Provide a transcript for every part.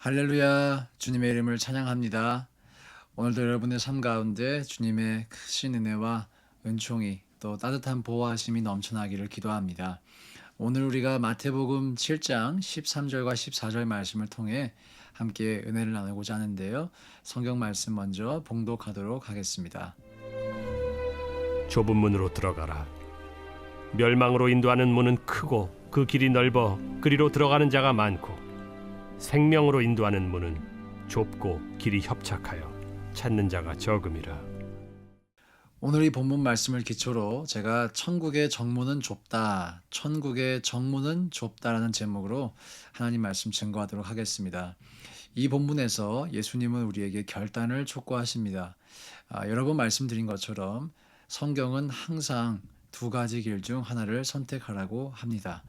할렐루야, 주님의 이름을 찬양합니다. 오늘도 여러분의 삶 가운데 주님의 크신 은혜와 은총이 또 따뜻한 보호하심이 넘쳐나기를 기도합니다. 오늘 우리가 마태복음 7장 13절과 14절 말씀을 통해 함께 은혜를 나누고자 하는데요. 성경 말씀 먼저 봉독하도록 하겠습니다. 좁은 문으로 들어가라. 멸망으로 인도하는 문은 크고 그 길이 넓어 그리로 들어가는 자가 많고, 생명으로 인도하는 문은 좁고 길이 협착하여 찾는 자가 적음이라. 오늘 이 본문 말씀을 기초로 제가 천국의 정문은 좁다, 천국의 정문은 좁다라는 제목으로 하나님 말씀 증거하도록 하겠습니다. 이 본문에서 예수님은 우리에게 결단을 촉구하십니다. 여러 번 말씀드린 것처럼 성경은 항상 두 가지 길 중 하나를 선택하라고 합니다.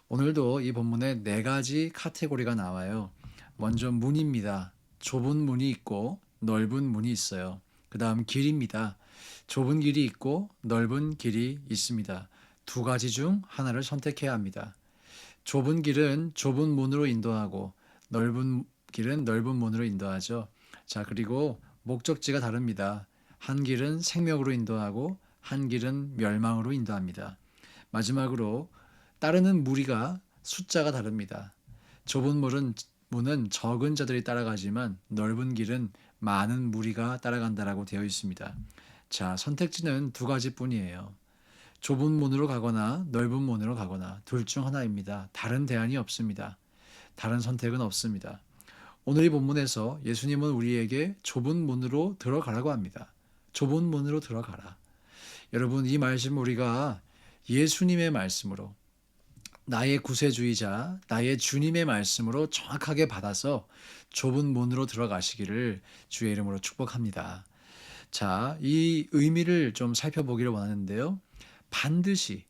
오늘도 이 본문에 네 가지 카테고리가 나와요. 먼저 문입니다. 좁은 문이 있고 넓은 문이 있어요. 그 다음 길입니다. 좁은 길이 있고 넓은 길이 있습니다. 두 가지 중 하나를 선택해야 합니다. 좁은 길은 좁은 문으로 인도하고 넓은 길은 넓은 문으로 인도하죠. 자, 그리고 목적지가 다릅니다. 한 길은 생명으로 인도하고 한 길은 멸망으로 인도합니다. 마지막으로 따르는 무리가 숫자가 다릅니다. 좁은 문은 적은 자들이 따라가지만 넓은 길은 많은 무리가 따라간다라고 되어 있습니다. 자, 선택지는 두 가지뿐이에요. 좁은 문으로 가거나 넓은 문으로 가거나 둘 중 하나입니다. 다른 대안이 없습니다. 다른 선택은 없습니다. 오늘 이 본문에서 예수님은 우리에게 좁은 문으로 들어가라고 합니다. 좁은 문으로 들어가라. 여러분, 이 말씀 우리가 예수님의 말씀으로, 나의 구세주이자 나의 주님의 말씀으로 정확하게 받아서 좁은 문으로 들어가시기를 주의 이름으로 축복합니다. 자, 이 의미를 좀 살펴보기를 원하는데요. 반드시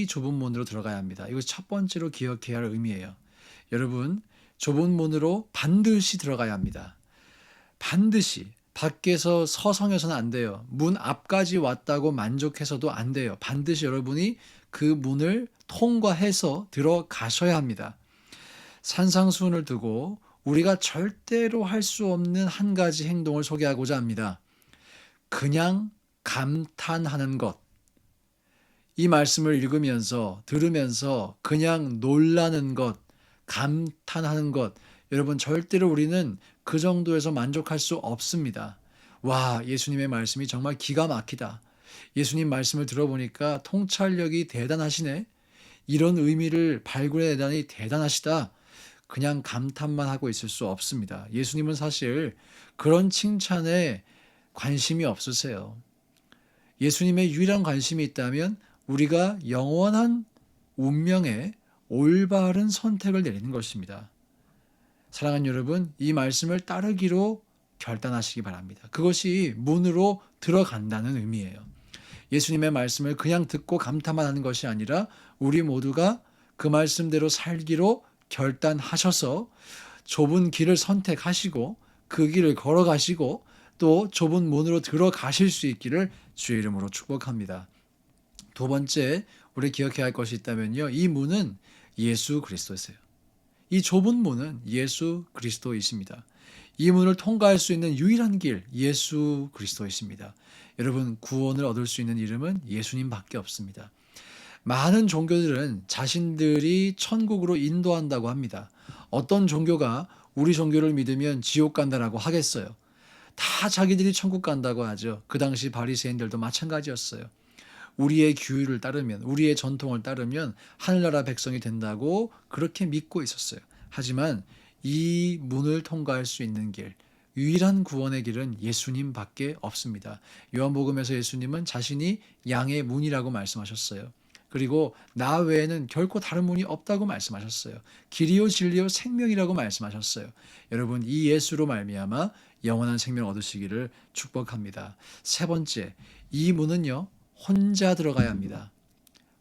좁은 문으로 들어가야 합니다. 이것이 첫 번째로 기억해야 할 의미예요. 여러분, 좁은 문으로 반드시 들어가야 합니다. 반드시. 밖에서 서성여서는 안 돼요. 문 앞까지 왔다고 만족해서도 안 돼요. 반드시 여러분이 그 문을 통과해서 들어가셔야 합니다. 산상수훈을 두고 우리가 절대로 할 수 없는 한 가지 행동을 소개하고자 합니다. 그냥 감탄하는 것. 이 말씀을 읽으면서, 들으면서 그냥 놀라는 것, 감탄하는 것. 여러분, 절대로 우리는 그 정도에서 만족할 수 없습니다. 와, 예수님의 말씀이 정말 기가 막히다. 예수님 말씀을 들어보니까 통찰력이 대단하시네. 이런 의미를 발굴해내다니 대단하시다. 그냥 감탄만 하고 있을 수 없습니다. 예수님은 사실 그런 칭찬에 관심이 없으세요. 예수님의 유일한 관심이 있다면 우리가 영원한 운명의 올바른 선택을 내리는 것입니다. 사랑하는 여러분, 이 말씀을 따르기로 결단하시기 바랍니다. 그것이 문으로 들어간다는 의미예요. 예수님의 말씀을 그냥 듣고 감탄만 하는 것이 아니라 우리 모두가 그 말씀대로 살기로 결단하셔서 좁은 길을 선택하시고 그 길을 걸어가시고 또 좁은 문으로 들어가실 수 있기를 주의 이름으로 축복합니다. 두 번째, 우리 기억해야 할 것이 있다면요. 이 문은 예수 그리스도세요. 이 좁은 문은 예수 그리스도이십니다. 이 문을 통과할 수 있는 유일한 길, 예수 그리스도이십니다. 여러분, 구원을 얻을 수 있는 이름은 예수님밖에 없습니다. 많은 종교들은 자신들이 천국으로 인도한다고 합니다. 어떤 종교가 우리 종교를 믿으면 지옥 간다라고 하겠어요. 다 자기들이 천국 간다고 하죠. 그 당시 바리새인들도 마찬가지였어요. 우리의 규율을 따르면, 우리의 전통을 따르면 하늘나라 백성이 된다고 그렇게 믿고 있었어요. 하지만 이 문을 통과할 수 있는 길, 유일한 구원의 길은 예수님밖에 없습니다. 요한복음에서 예수님은 자신이 양의 문이라고 말씀하셨어요. 그리고 나 외에는 결코 다른 문이 없다고 말씀하셨어요. 길이요 진리요 생명이라고 말씀하셨어요. 여러분, 이 예수로 말미암아 영원한 생명을 얻으시기를 축복합니다. 세 번째, 이 문은요, 혼자 들어가야 합니다.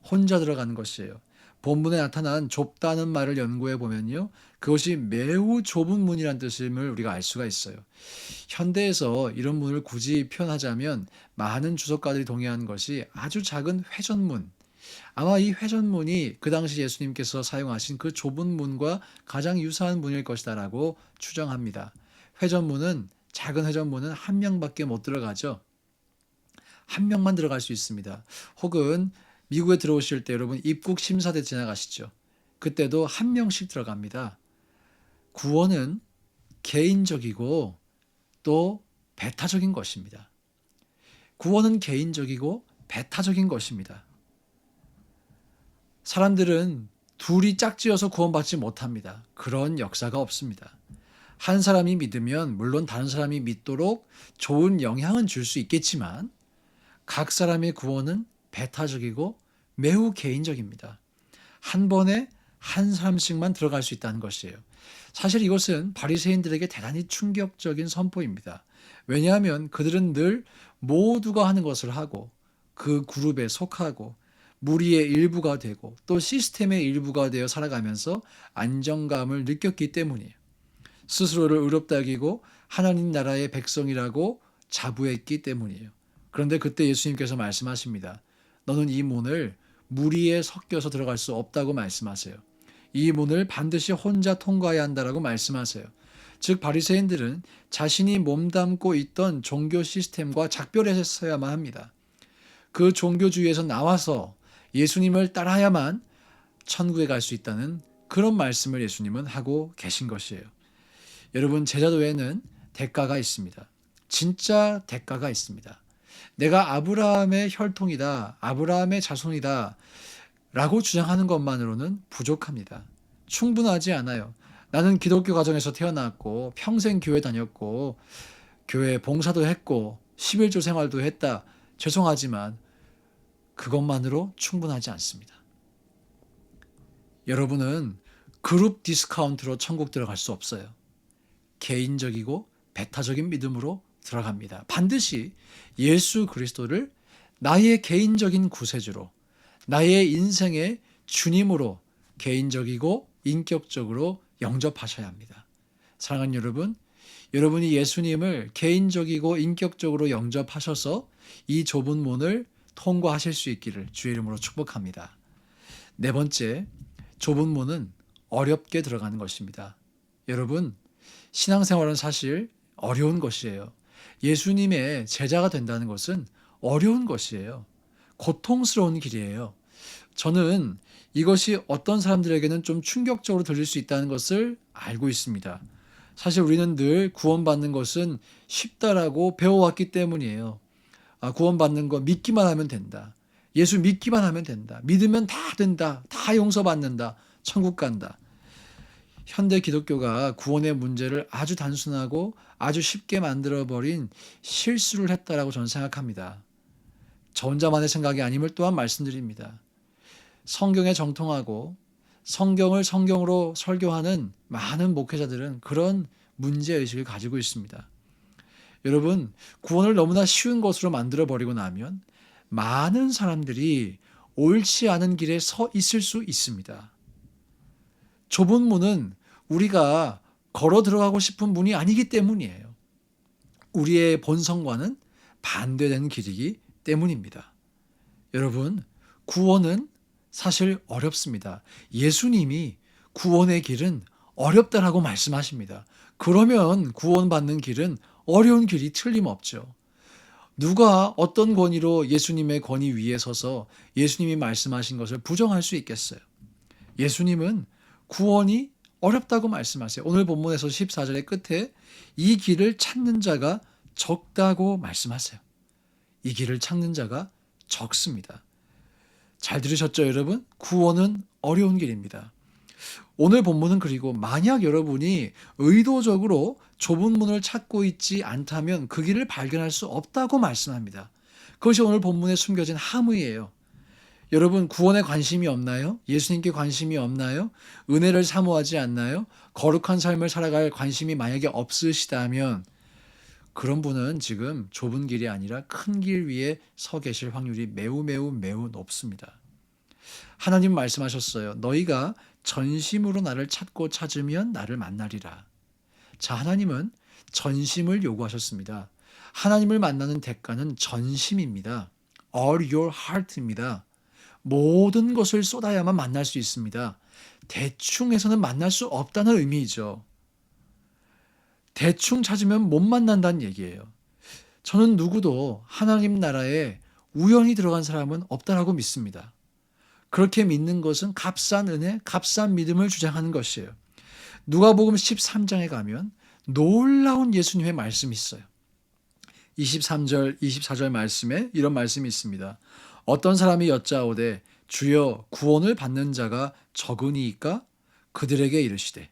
혼자 들어가는 것이에요. 본문에 나타난 좁다는 말을 연구해 보면요, 그것이 매우 좁은 문이라는 뜻임을 우리가 알 수가 있어요. 현대에서 이런 문을 굳이 표현하자면 많은 주석가들이 동의하는 것이 아주 작은 회전문, 아마 이 회전문이 그 당시 예수님께서 사용하신 그 좁은 문과 가장 유사한 문일 것이다라고 추정합니다. 회전문은 작은 회전문은 한 명밖에 못 들어가죠. 한 명만 들어갈 수 있습니다. 혹은 미국에 들어오실 때 여러분 입국 심사대 지나가시죠. 그때도 한 명씩 들어갑니다. 구원은 개인적이고 또 배타적인 것입니다. 구원은 개인적이고 배타적인 것입니다. 사람들은 둘이 짝지어서 구원받지 못합니다. 그런 역사가 없습니다. 한 사람이 믿으면 물론 다른 사람이 믿도록 좋은 영향은 줄 수 있겠지만 각 사람의 구원은 배타적이고 매우 개인적입니다. 한 번에 한 사람씩만 들어갈 수 있다는 것이에요. 사실 이것은 바리새인들에게 대단히 충격적인 선포입니다. 왜냐하면 그들은 늘 모두가 하는 것을 하고 그 그룹에 속하고 무리의 일부가 되고 또 시스템의 일부가 되어 살아가면서 안정감을 느꼈기 때문이에요. 스스로를 의롭다 여기고 하나님 나라의 백성이라고 자부했기 때문이에요. 그런데 그때 예수님께서 말씀하십니다. 너는 이 문을 무리에 섞여서 들어갈 수 없다고 말씀하세요. 이 문을 반드시 혼자 통과해야 한다라고 말씀하세요. 즉 바리새인들은 자신이 몸담고 있던 종교 시스템과 작별했어야만 합니다. 그 종교주의에서 나와서 예수님을 따라야만 천국에 갈 수 있다는 그런 말씀을 예수님은 하고 계신 것이에요. 여러분 제자도에는 대가가 있습니다. 진짜 대가가 있습니다. 내가 아브라함의 혈통이다, 아브라함의 자손이다 라고 주장하는 것만으로는 부족합니다. 충분하지 않아요. 나는 기독교 가정에서 태어났고 평생 교회 다녔고 교회 봉사도 했고 11조 생활도 했다. 죄송하지만 그것만으로 충분하지 않습니다. 여러분은 그룹 디스카운트로 천국 들어갈 수 없어요. 개인적이고 배타적인 믿음으로 들어갑니다. 반드시 예수 그리스도를 나의 개인적인 구세주로, 나의 인생의 주님으로 개인적이고 인격적으로 영접하셔야 합니다. 사랑하는 여러분, 여러분이 예수님을 개인적이고 인격적으로 영접하셔서 이 좁은 문을 통과하실 수 있기를 주의 이름으로 축복합니다. 네 번째, 좁은 문은 어렵게 들어가는 것입니다. 여러분, 신앙생활은 사실 어려운 것이에요. 예수님의 제자가 된다는 것은 어려운 것이에요. 고통스러운 길이에요. 저는 이것이 어떤 사람들에게는 좀 충격적으로 들릴 수 있다는 것을 알고 있습니다. 사실 우리는 늘 구원받는 것은 쉽다라고 배워왔기 때문이에요. 구원받는 거 믿기만 하면 된다. 예수 믿기만 하면 된다. 믿으면 다 된다. 다 용서받는다. 천국 간다. 현대 기독교가 구원의 문제를 아주 단순하고 아주 쉽게 만들어버린 실수를 했다라고 저는 생각합니다. 저 혼자만의 생각이 아님을 또한 말씀드립니다. 성경에 정통하고 성경을 성경으로 설교하는 많은 목회자들은 그런 문제의식을 가지고 있습니다. 여러분, 구원을 너무나 쉬운 것으로 만들어버리고 나면 많은 사람들이 옳지 않은 길에 서 있을 수 있습니다. 좁은 문은 우리가 걸어 들어가고 싶은 문이 아니기 때문이에요. 우리의 본성과는 반대되는 길이기 때문입니다. 여러분, 구원은 사실 어렵습니다. 예수님이 구원의 길은 어렵다라고 말씀하십니다. 그러면 구원받는 길은 어려운 길이 틀림없죠. 누가 어떤 권위로 예수님의 권위 위에 서서 예수님이 말씀하신 것을 부정할 수 있겠어요? 예수님은 구원이 어렵다고 말씀하세요. 오늘 본문에서 14절의 끝에 이 길을 찾는 자가 적다고 말씀하세요. 이 길을 찾는 자가 적습니다. 잘 들으셨죠, 여러분? 구원은 어려운 길입니다. 오늘 본문은 그리고 만약 여러분이 의도적으로 좁은 문을 찾고 있지 않다면 그 길을 발견할 수 없다고 말씀합니다. 그것이 오늘 본문에 숨겨진 함의예요. 여러분, 구원에 관심이 없나요? 예수님께 관심이 없나요? 은혜를 사모하지 않나요? 거룩한 삶을 살아갈 관심이 만약에 없으시다면 그런 분은 지금 좁은 길이 아니라 큰 길 위에 서 계실 확률이 매우 높습니다. 하나님 말씀하셨어요. 너희가 전심으로 나를 찾고 찾으면 나를 만나리라. 자, 하나님은 전심을 요구하셨습니다. 하나님을 만나는 대가는 전심입니다. All your heart입니다. 모든 것을 쏟아야만 만날 수 있습니다. 대충 해서는 만날 수 없다는 의미이죠. 대충 찾으면 못 만난다는 얘기예요. 저는 누구도 하나님 나라에 우연히 들어간 사람은 없다라고 믿습니다. 그렇게 믿는 것은 값싼 은혜, 값싼 믿음을 주장하는 것이에요. 누가복음 13장에 가면 놀라운 예수님의 말씀이 있어요. 23절, 24절 말씀에 이런 말씀이 있습니다. 어떤 사람이 여짜오되 주여 구원을 받는 자가 적으니이까? 그들에게 이르시되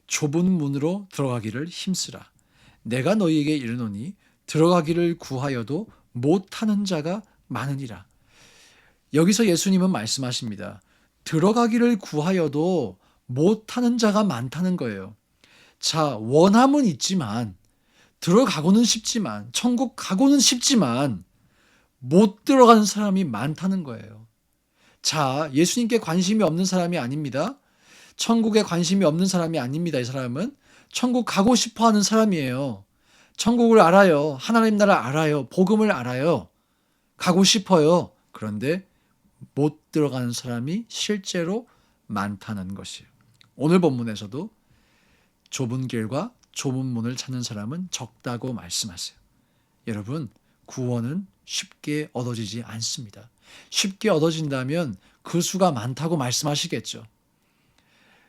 좁은 문으로 들어가기를 힘쓰라. 내가 너희에게 이르노니 들어가기를 구하여도 못하는 자가 많으니라. 여기서 예수님은 말씀하십니다. 들어가기를 구하여도 못하는 자가 많다는 거예요. 자, 원함은 있지만, 들어가고는 싶지만, 천국 가고는 싶지만 못 들어가는 사람이 많다는 거예요. 자, 예수님께 관심이 없는 사람이 아닙니다. 천국에 관심이 없는 사람이 아닙니다. 이 사람은 천국 가고 싶어 하는 사람이에요. 천국을 알아요. 하나님 나라 알아요. 복음을 알아요. 가고 싶어요. 그런데 못 들어가는 사람이 실제로 많다는 것이에요. 오늘 본문에서도 좁은 길과 좁은 문을 찾는 사람은 적다고 말씀하세요. 여러분, 구원은 쉽게 얻어지지 않습니다. 쉽게 얻어진다면 그 수가 많다고 말씀하시겠죠.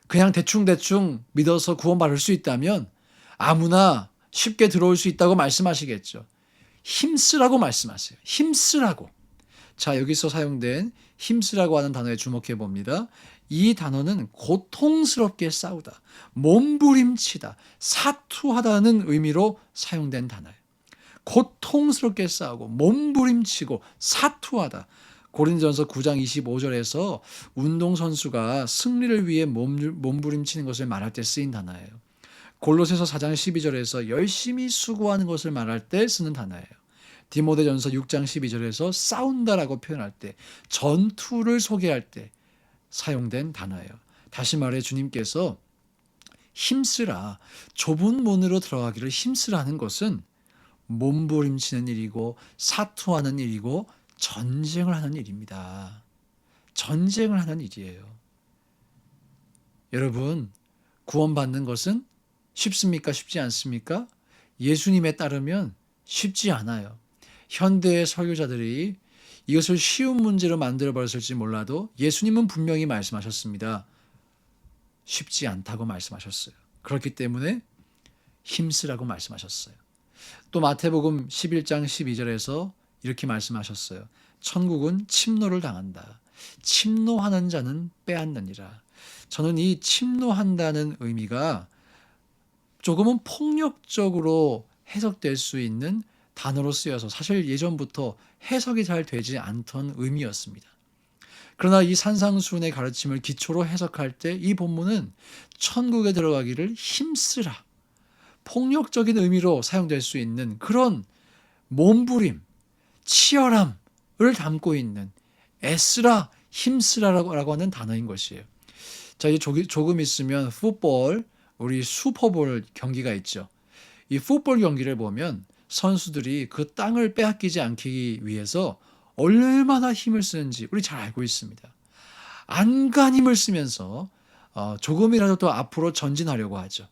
그냥 대충대충 믿어서 구원받을 수 있다면 아무나 쉽게 들어올 수 있다고 말씀하시겠죠. 힘쓰라고 말씀하세요. 힘쓰라고. 자, 여기서 사용된 힘쓰라고 하는 단어에 주목해 봅니다. 이 단어는 고통스럽게 싸우다, 몸부림치다, 사투하다는 의미로 사용된 단어예요. 고통스럽게 싸우고 몸부림치고 사투하다. 고린도전서 9장 25절에서 운동선수가 승리를 위해 몸부림치는 것을 말할 때 쓰인 단어예요. 골로새서 4장 12절에서 열심히 수고하는 것을 말할 때 쓰는 단어예요. 디모데전서 6장 12절에서 싸운다라고 표현할 때, 전투를 소개할 때 사용된 단어예요. 다시 말해 주님께서 힘쓰라, 좁은 문으로 들어가기를 힘쓰라는 것은 몸부림치는 일이고 사투하는 일이고 전쟁을 하는 일입니다. 전쟁을 하는 일이에요. 여러분, 구원받는 것은 쉽습니까? 쉽지 않습니까? 예수님에 따르면 쉽지 않아요. 현대의 설교자들이 이것을 쉬운 문제로 만들어 버렸을지 몰라도 예수님은 분명히 말씀하셨습니다. 쉽지 않다고 말씀하셨어요. 그렇기 때문에 힘쓰라고 말씀하셨어요. 또 마태복음 11장 12절에서 이렇게 말씀하셨어요. 천국은 침노를 당한다. 침노하는 자는 빼앗느니라. 저는 이 침노한다는 의미가 조금은 폭력적으로 해석될 수 있는 단어로 쓰여서 사실 예전부터 해석이 잘 되지 않던 의미였습니다. 그러나 이 산상수훈의 가르침을 기초로 해석할 때 이 본문은 천국에 들어가기를 힘쓰라, 폭력적인 의미로 사용될 수 있는 그런 몸부림, 치열함을 담고 있는 애쓰라, 힘쓰라라고 하는 단어인 것이에요. 자, 이제 조금 있으면 우리 슈퍼볼 경기가 있죠. 이 풋볼 경기를 보면 선수들이 그 땅을 빼앗기지 않기 위해서 얼마나 힘을 쓰는지 우리 잘 알고 있습니다. 안간 힘을 쓰면서 조금이라도 더 앞으로 전진하려고 하죠.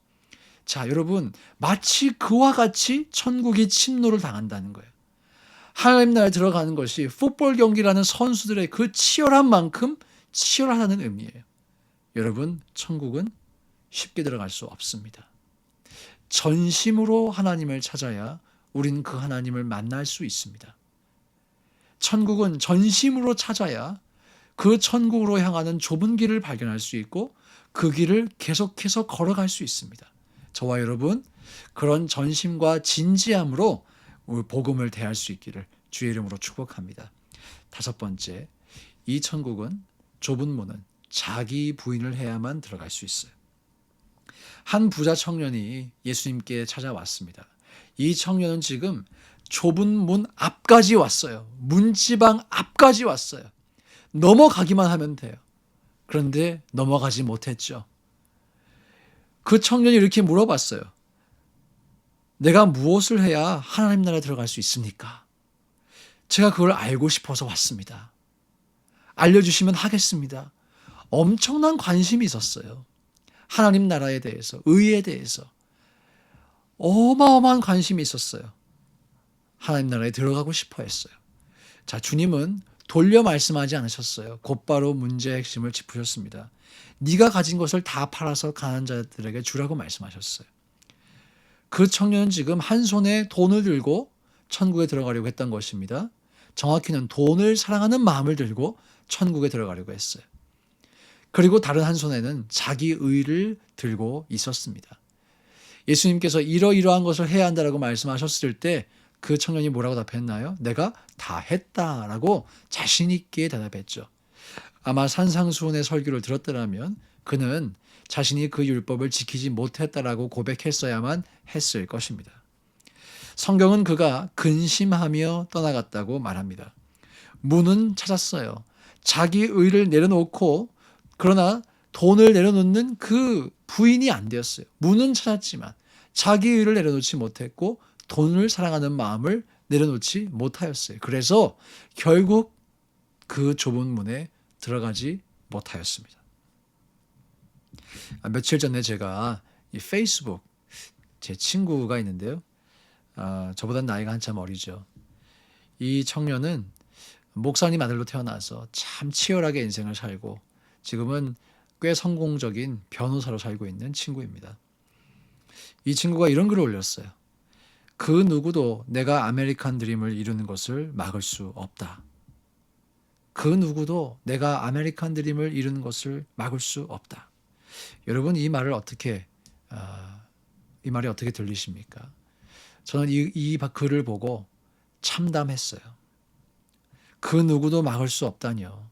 자, 여러분, 마치 그와 같이 천국이 침노를 당한다는 거예요. 하나님 나라에 들어가는 것이 풋볼 경기라는 선수들의 그 치열한 만큼 치열하다는 의미예요. 여러분, 천국은 쉽게 들어갈 수 없습니다. 전심으로 하나님을 찾아야 우리는 그 하나님을 만날 수 있습니다. 천국은 전심으로 찾아야 그 천국으로 향하는 좁은 길을 발견할 수 있고 그 길을 계속해서 걸어갈 수 있습니다. 저와 여러분, 그런 전심과 진지함으로 복음을 대할 수 있기를 주의 이름으로 축복합니다. 5번째, 이 천국은 좁은 문은 자기 부인을 해야만 들어갈 수 있어요. 한 부자 청년이 예수님께 찾아왔습니다. 이 청년은 지금 좁은 문 앞까지 왔어요. 문지방 앞까지 왔어요. 넘어가기만 하면 돼요. 그런데 넘어가지 못했죠. 그 청년이 이렇게 물어봤어요. 내가 무엇을 해야 하나님 나라에 들어갈 수 있습니까? 제가 그걸 알고 싶어서 왔습니다. 알려주시면 하겠습니다. 엄청난 관심이 있었어요. 하나님 나라에 대해서, 의에 대해서 어마어마한 관심이 있었어요. 하나님 나라에 들어가고 싶어 했어요. 자, 주님은 돌려 말씀하지 않으셨어요. 곧바로 문제의 핵심을 짚으셨습니다. 네가 가진 것을 다 팔아서 가난한 자들에게 주라고 말씀하셨어요. 그 청년은 지금 한 손에 돈을 들고 천국에 들어가려고 했던 것입니다. 정확히는 돈을 사랑하는 마음을 들고 천국에 들어가려고 했어요. 그리고 다른 한 손에는 자기 의를 들고 있었습니다. 예수님께서 이러이러한 것을 해야 한다라고 말씀하셨을 때 그 청년이 뭐라고 답했나요? 내가 다 했다라고 자신 있게 대답했죠. 아마 산상수훈의 설교를 들었더라면 그는 자신이 그 율법을 지키지 못했다라고 고백했어야만 했을 것입니다. 성경은 그가 근심하며 떠나갔다고 말합니다. 문은 찾았어요. 자기 의를 내려놓고 그러나 돈을 내려놓는 그 부인이 안 되었어요. 문은 찾았지만 자기 의를 내려놓지 못했고 돈을 사랑하는 마음을 내려놓지 못하였어요. 그래서 결국 그 좁은 문에 들어가지 못하였습니다. 며칠 전에 제가 이 페이스북 제 친구가 있는데요. 저보다 나이가 한참 어리죠. 이 청년은 목사님 아들로 태어나서 참 치열하게 인생을 살고 지금은 꽤 성공적인 변호사로 살고 있는 친구입니다. 이 친구가 이런 글을 올렸어요. 그 누구도 내가 아메리칸 드림을 이루는 것을 막을 수 없다. 그 누구도 내가 아메리칸 드림을 이루는 것을 막을 수 없다. 여러분 이 말이 어떻게 들리십니까? 저는 이 글을 보고 참담했어요. 그 누구도 막을 수 없다니요.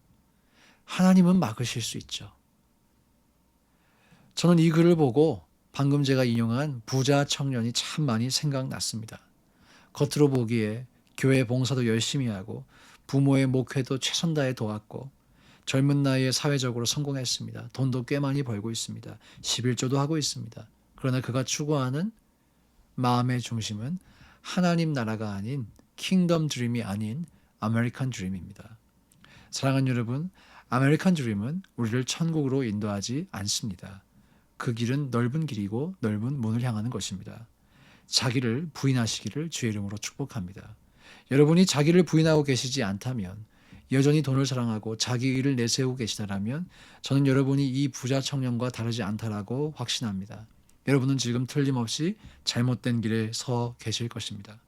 하나님은 막으실 수 있죠. 저는 이 글을 보고 방금 제가 인용한 부자 청년이 참 많이 생각났습니다. 겉으로 보기에 교회 봉사도 열심히 하고 부모의 목회도 최선 다해 도왔고 젊은 나이에 사회적으로 성공했습니다. 돈도 꽤 많이 벌고 있습니다. 11조도 하고 있습니다. 그러나 그가 추구하는 마음의 중심은 하나님 나라가 아닌 킹덤 드림이 아닌 아메리칸 드림입니다. 사랑하는 여러분, 아메리칸 드림은 우리를 천국으로 인도하지 않습니다. 그 길은 넓은 길이고 넓은 문을 향하는 것입니다. 자기를 부인하시기를 주의 이름으로 축복합니다. 여러분이 자기를 부인하고 계시지 않다면 여전히 돈을 사랑하고 자기 의를 내세우고 계시다라면 저는 여러분이 이 부자 청년과 다르지 않다라고 확신합니다. 여러분은 지금 틀림없이 잘못된 길에 서 계실 것입니다.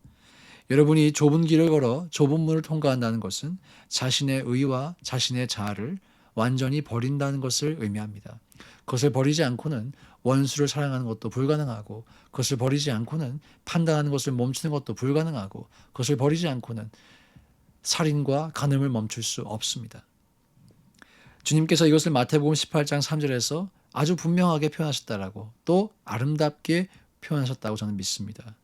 여러분이 좁은 길을 걸어 좁은 문을 통과한다는 것은 자신의 의와 자신의 자아를 완전히 버린다는 것을 의미합니다. 그것을 버리지 않고는 원수를 사랑하는 것도 불가능하고 그것을 버리지 않고는 판단하는 것을 멈추는 것도 불가능하고 그것을 버리지 않고는 살인과 간음을 멈출 수 없습니다. 주님께서 이것을 마태복음 18장 3절에서 아주 분명하게 표현하셨다라고 또 아름답게 표현하셨다고 저는 믿습니다.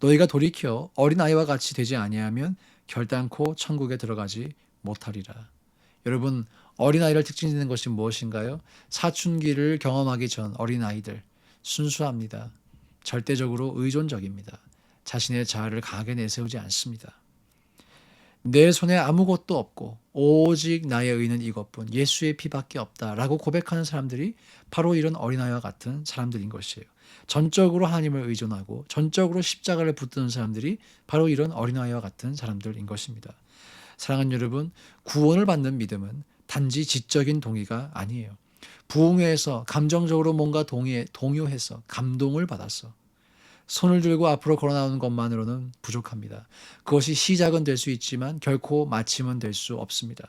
너희가 돌이켜 어린아이와 같이 되지 아니하면 결단코 천국에 들어가지 못하리라. 여러분 어린아이를 특징 짓는 것이 무엇인가요? 사춘기를 경험하기 전 어린아이들 순수합니다. 절대적으로 의존적입니다. 자신의 자아를 강하게 내세우지 않습니다. 내 손에 아무것도 없고 오직 나의 의는 이것뿐 예수의 피밖에 없다라고 고백하는 사람들이 바로 이런 어린아이와 같은 사람들인 것이에요. 전적으로 하나님을 의존하고 전적으로 십자가를 붙드는 사람들이 바로 이런 어린아이와 같은 사람들인 것입니다. 사랑하는 여러분, 구원을 받는 믿음은 단지 지적인 동의가 아니에요. 부흥회에서 감정적으로 뭔가 동요해서 감동을 받아서 손을 들고 앞으로 걸어 나오는 것만으로는 부족합니다. 그것이 시작은 될 수 있지만 결코 마침은 될 수 없습니다.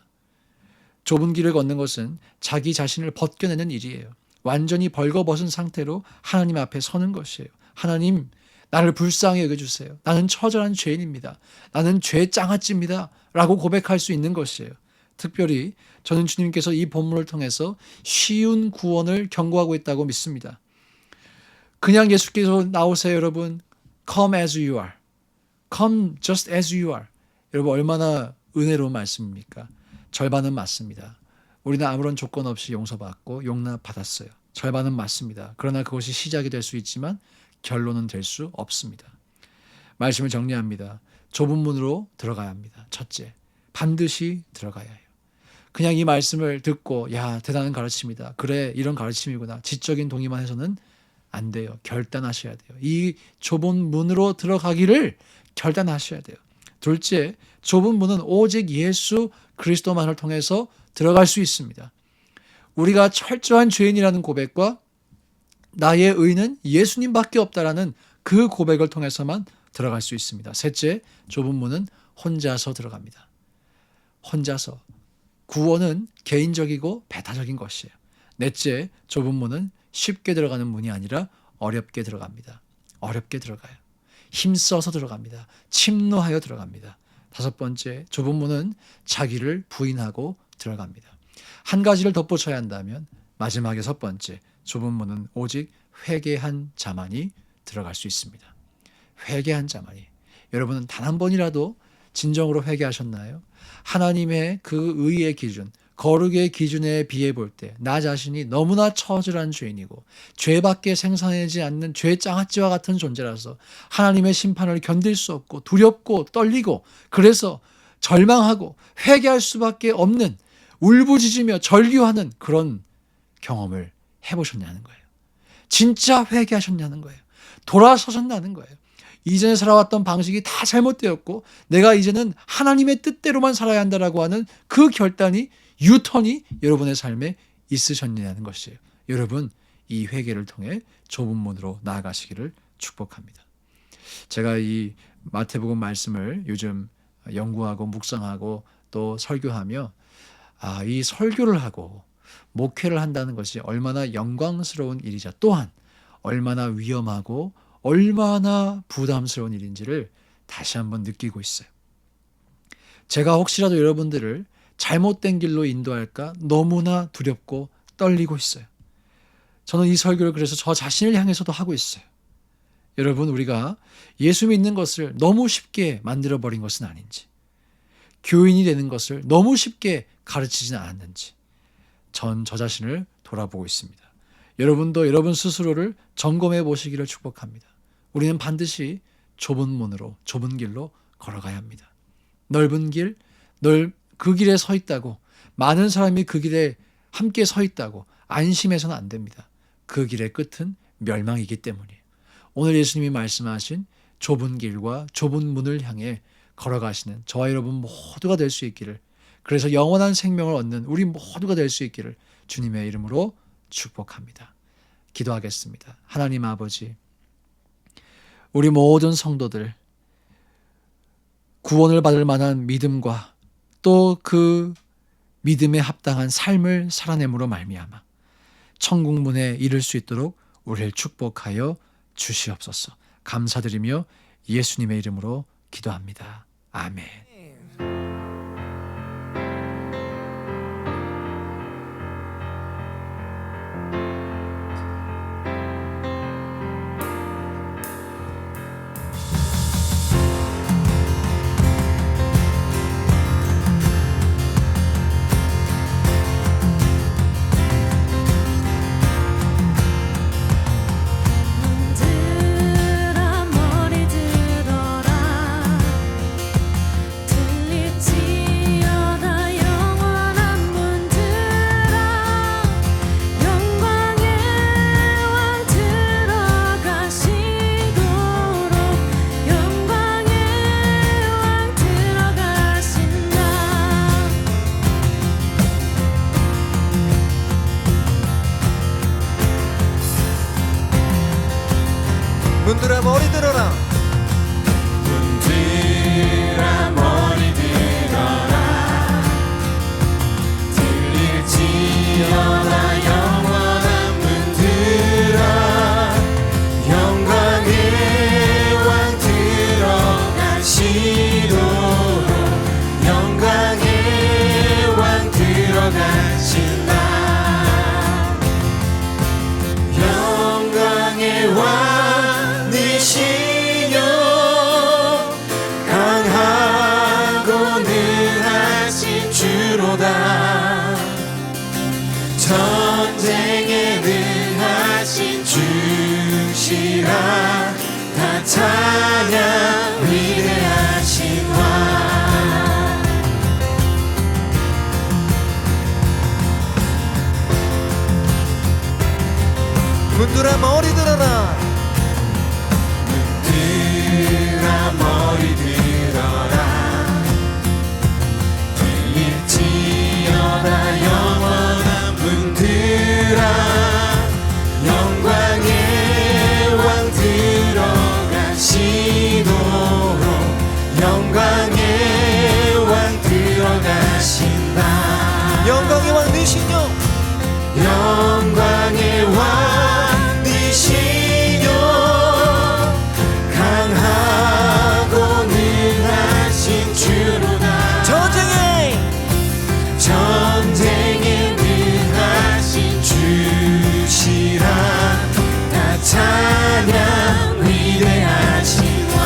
좁은 길을 걷는 것은 자기 자신을 벗겨내는 일이에요. 완전히 벌거벗은 상태로 하나님 앞에 서는 것이에요. 하나님, 나를 불쌍히 여겨주세요. 나는 처절한 죄인입니다. 나는 죄 짱아찌입니다. 라고 고백할 수 있는 것이에요. 특별히 저는 주님께서 이 본문을 통해서 쉬운 구원을 경고하고 있다고 믿습니다. 그냥 예수께서 나오세요, 여러분. Come as you are. Come just as you are. 여러분 얼마나 은혜로운 말씀입니까? 절반은 맞습니다. 우리는 아무런 조건 없이 용서받고 용납받았어요. 절반은 맞습니다. 그러나 그것이 시작이 될 수 있지만 결론은 될 수 없습니다. 말씀을 정리합니다. 좁은 문으로 들어가야 합니다. 첫째, 반드시 들어가야 해요. 그냥 이 말씀을 듣고 야 대단한 가르침이다. 그래 이런 가르침이구나. 지적인 동의만 해서는 안 돼요. 결단하셔야 돼요. 이 좁은 문으로 들어가기를 결단하셔야 돼요. 둘째, 좁은 문은 오직 예수 그리스도만을 통해서 들어갈 수 있습니다. 우리가 철저한 죄인이라는 고백과 나의 의는 예수님밖에 없다라는 그 고백을 통해서만 들어갈 수 있습니다. 셋째, 좁은 문은 혼자서 들어갑니다. 혼자서. 구원은 개인적이고 배타적인 것이에요. 넷째, 좁은 문은 쉽게 들어가는 문이 아니라 어렵게 들어갑니다. 어렵게 들어가요. 힘써서 들어갑니다. 침노하여 들어갑니다. 다섯 번째, 좁은 문은 자기를 부인하고 들어갑니다. 한 가지를 덧붙여야 한다면 마지막에 첫 번째, 좁은 문은 오직 회개한 자만이 들어갈 수 있습니다. 회개한 자만이. 여러분은 단 한 번이라도 진정으로 회개하셨나요? 하나님의 그 의의 기준, 거룩의 기준에 비해 볼 때 나 자신이 너무나 처절한 죄인이고 죄밖에 생산하지 않는 죄장아찌와 같은 존재라서 하나님의 심판을 견딜 수 없고 두렵고 떨리고 그래서 절망하고 회개할 수밖에 없는 울부짖으며 절규하는 그런 경험을 해보셨냐는 거예요. 진짜 회개하셨냐는 거예요. 돌아서셨냐는 거예요. 이전에 살아왔던 방식이 다 잘못되었고 내가 이제는 하나님의 뜻대로만 살아야 한다라고 하는 그 결단이 유턴이 여러분의 삶에 있으셨냐는 것이에요. 여러분 이 회개를 통해 좁은 문으로 나아가시기를 축복합니다. 제가 이 마태복음 말씀을 요즘 연구하고 묵상하고 또 설교하며 이 설교를 하고 목회를 한다는 것이 얼마나 영광스러운 일이자 또한 얼마나 위험하고 얼마나 부담스러운 일인지를 다시 한번 느끼고 있어요. 제가 혹시라도 여러분들을 잘못된 길로 인도할까 너무나 두렵고 떨리고 있어요. 저는 이 설교를 그래서 저 자신을 향해서도 하고 있어요. 여러분 우리가 예수 믿는 것을 너무 쉽게 만들어버린 것은 아닌지, 교인이 되는 것을 너무 쉽게 가르치지는 않았는지 전 저 자신을 돌아보고 있습니다. 여러분도 여러분 스스로를 점검해 보시기를 축복합니다. 우리는 반드시 좁은 문으로 좁은 길로 걸어가야 합니다. 넓은 길, 그 길에 서 있다고 많은 사람이 그 길에 함께 서 있다고 안심해서는 안 됩니다. 그 길의 끝은 멸망이기 때문이에요. 오늘 예수님이 말씀하신 좁은 길과 좁은 문을 향해 걸어가시는 저와 여러분 모두가 될 수 있기를, 그래서 영원한 생명을 얻는 우리 모두가 될 수 있기를 주님의 이름으로 축복합니다. 기도하겠습니다. 하나님 아버지, 우리 모든 성도들 구원을 받을 만한 믿음과 또 그 믿음에 합당한 삶을 살아냄으로 말미암아 천국 문에 이를 수 있도록 우리를 축복하여 주시옵소서. 감사드리며 예수님의 이름으로 기도합니다. 아멘. 문들아 머리 들어라. 문들아 머리 들어라. 들릴지어다 영원한 문들아. 영광의 왕 들어가시도록 영광의 왕 들어가신다. 영광의 왕 시여 강하고 능하신 주로다. 전쟁에 능하신 주시라. 다 찬양 위대하신 왕. 문들아 머리 들어라. 문들아 머리 들어라. 들릴지어다 영원한 문들아. 영광의 왕 들어가시도록 영광의 왕 들어가신다. 영광의 왕 되시뇨. 영광의 왕 되시뇨. 강하고 능하신 주로다. 전쟁에 능하신 주시라. 다 찬양 위대하신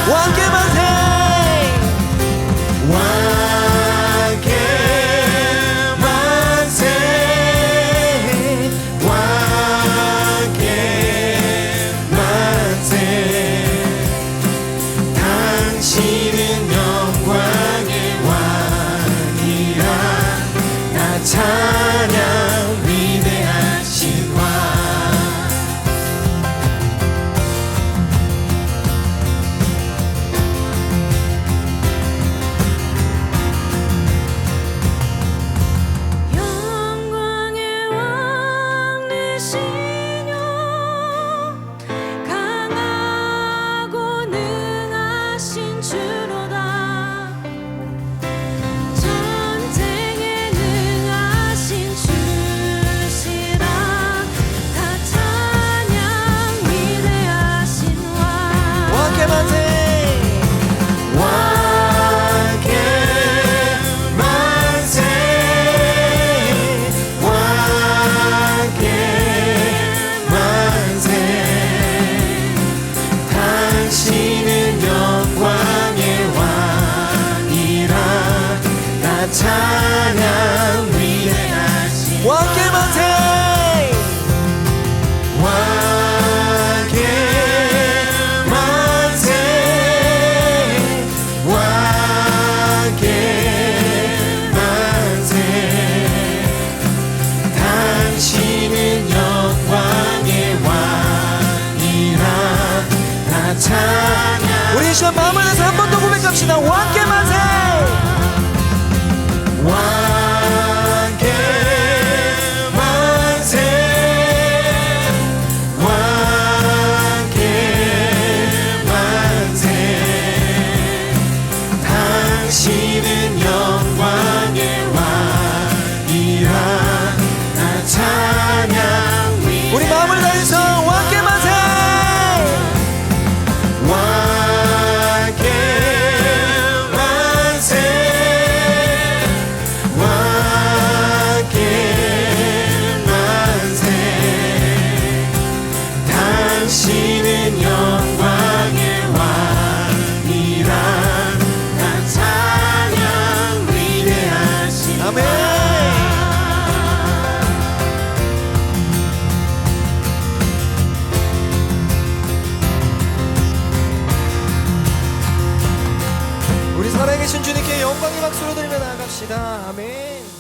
왕께 만세. 왕께 만세. 왕께 만세. 당신은 영광의 왕이라. 나 찬양 위대하신 왕. 영광의 왕 되시뇨. 강하고 능하신 주로다. 전쟁에 능하신 주시라. 다 찬양 위대하신 왕. 왕께 만세. 왕께 만세. 왕께 만세. 당신은 영광의 왕이라. 나 찬양 위대하신 왕께 만세. 왕께 만세. 왕께 만세. 당신은 영광의 왕이라. 나 찬양. 우리 이 시간 마음을 다해서 한 번 더 고백합시다. 왕께 만세. 왕께 만세. 왕께 만세. 당신은 영광의 왕이라. 나 찬양 위대하신 우리 마음을 다해서 왕께 만세. 왕께 만세. 왕께 만세. 당신은 영광의 왕이라. 나 찬양 위대하신 아멘. 우리 살아계신 주님께 영광의 박수로 드리며 나아갑시다. 아멘.